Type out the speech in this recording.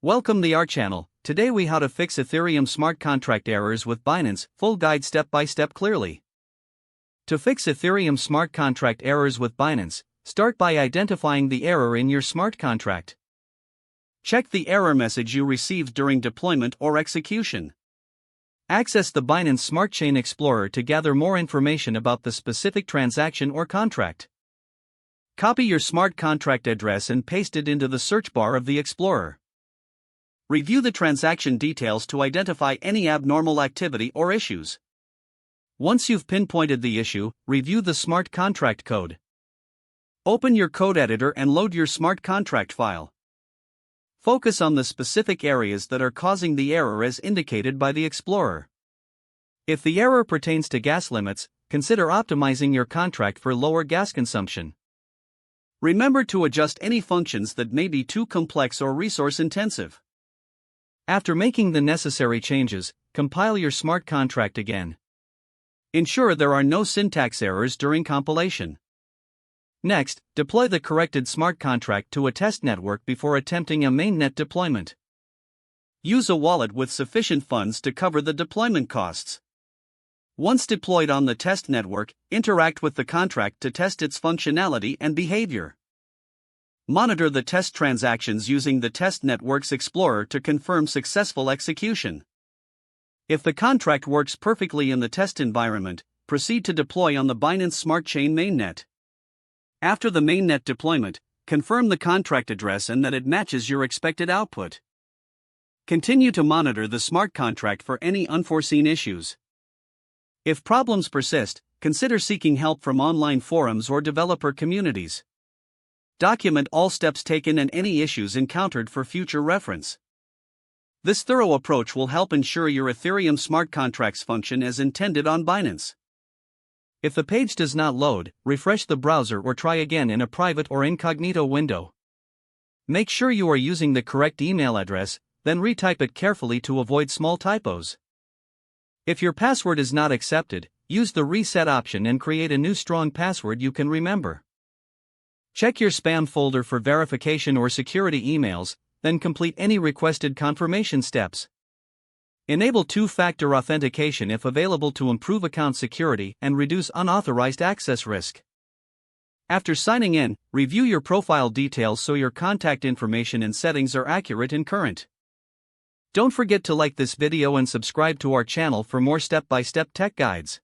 Welcome to our channel. Today we how to fix Ethereum smart contract errors with Binance, full guide step by step clearly. To fix Ethereum smart contract errors with Binance, start by identifying the error in your smart contract. Check the error message you received during deployment or execution. Access the Binance Smart Chain Explorer to gather more information about the specific transaction or contract. Copy your smart contract address and paste it into the search bar of the Explorer. Review the transaction details to identify any abnormal activity or issues. Once you've pinpointed the issue, review the smart contract code. Open your code editor and load your smart contract file. Focus on the specific areas that are causing the error as indicated by the Explorer. If the error pertains to gas limits, consider optimizing your contract for lower gas consumption. Remember to adjust any functions that may be too complex or resource intensive. After making the necessary changes, compile your smart contract again. Ensure there are no syntax errors during compilation. Next, deploy the corrected smart contract to a test network before attempting a mainnet deployment. Use a wallet with sufficient funds to cover the deployment costs. Once deployed on the test network, interact with the contract to test its functionality and behavior. Monitor the test transactions using the test network's Explorer to confirm successful execution. If the contract works perfectly in the test environment, proceed to deploy on the Binance Smart Chain mainnet. After the mainnet deployment, confirm the contract address and that it matches your expected output. Continue to monitor the smart contract for any unforeseen issues. If problems persist, consider seeking help from online forums or developer communities. Document all steps taken and any issues encountered for future reference. This thorough approach will help ensure your Ethereum smart contracts function as intended on Binance. If the page does not load, refresh the browser or try again in a private or incognito window. Make sure you are using the correct email address, then retype it carefully to avoid small typos. If your password is not accepted, use the reset option and create a new strong password you can remember. Check your spam folder for verification or security emails, then complete any requested confirmation steps. Enable two-factor authentication if available to improve account security and reduce unauthorized access risk. After signing in, review your profile details so your contact information and settings are accurate and current. Don't forget to like this video and subscribe to our channel for more step-by-step tech guides.